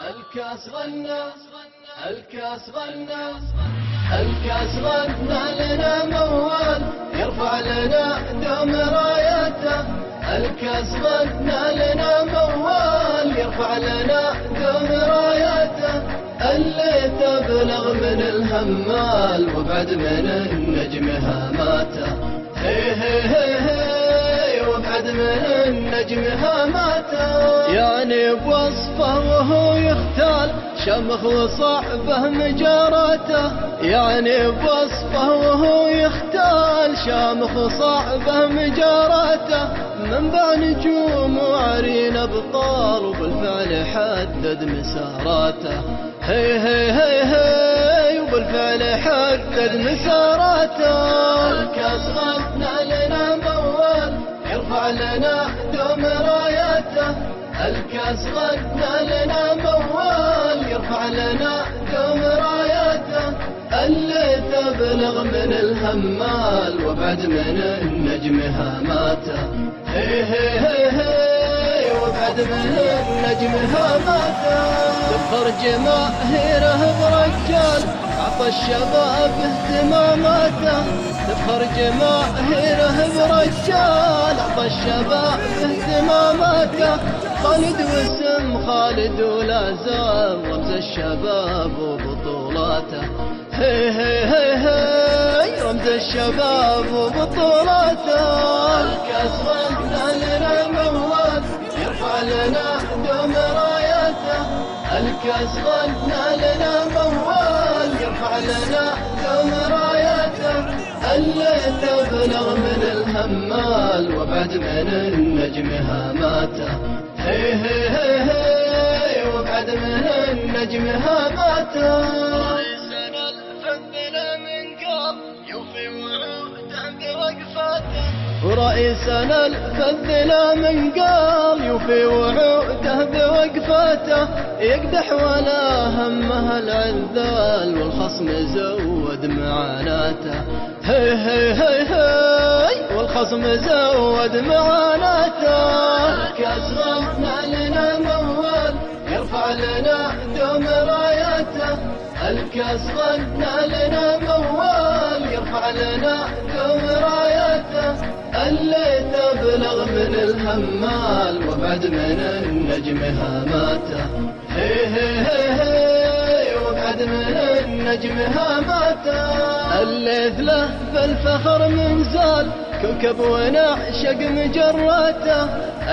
الكاس غنى الكاس غنى الكاس غنى لنا موال يرفع لنا دوم رايته. الكاس غنى لنا موال يرفع لنا دوم رايته. اللي تبلغ من الهمال وبعد من النجم هاماته. هي هي هي هي وبعد من النجم هاماته. يعني بوصفه وهو يختال شمخ وصعبه مجاراته. يعني بوصفه وهو يختال شامخ وصعبه مجاراته. من باع نجوم وعرين ابطال وبالفعل حدد مساراته. هي هي هي هي وبالفعل حدد مساراته. الكاس غنى لنا موال يرفع لنا دوم رايته. الكاس غنى لنا موال يرفع لنا دوم رايته. اللي تبلغ من الهمال وبعد من النجم هاماته. هي هي هي هي وبعد من النجم هاماته. تفخر جماهيره برجال عطى الشباب اهتماماته. تفخر جماهيره برجال عطى الشباب اهتماماته. خالد واسم خالد ولا زال رمز الشباب وبطولاته. هي هي هي هي رمز الشباب وبطولاته. الكاس غنى لنا موال يرفع لنا دوم رايته. الكاس غنى لنا موال يرفع لنا دوم رايته. اللي تبلغ من الهمال وبعد من النجم هاماته. هي هي هي هي وبعد من النجم هاماته. ورئيسنا الفذ لا من قال يوفي وعوده بوقفاته. يقدح ولا همه العذال والخصم زود معاناته. هي هي هي هي والخصم زود معاناته. الكاس غنى لنا موال يرفع لنا دوم رايته. الكاس غنى لنا موال يرفع لنا دوم رايته. اللي تبلغ من الهمال وبعد من النجم هاماته. هي هي هي هي وبعد من النجم هاماته. الليث له بالفخر من زال كوكب ونعشق مجراته.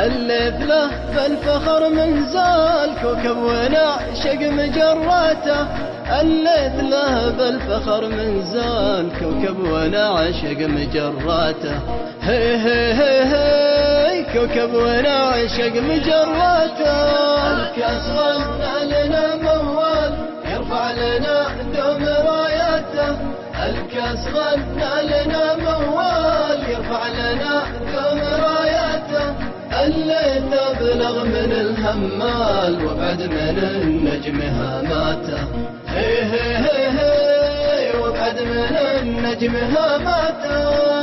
الليث له بالفخر من زال كوكب ونعشق مجراته. الليث له بالفخر من زال كوكب ونعشق مجراته. هي هي هي هي كوكب ونعشق مجراته. الكاس غنى لنا موال يرفع لنا دوم رايته. الكاس غنى لنا موال يرفع لنا دوم رايته. اللي تبلغ من الهمال وبعد من النجم هاماته. هي هي هي هي وبعد من النجم هاماته.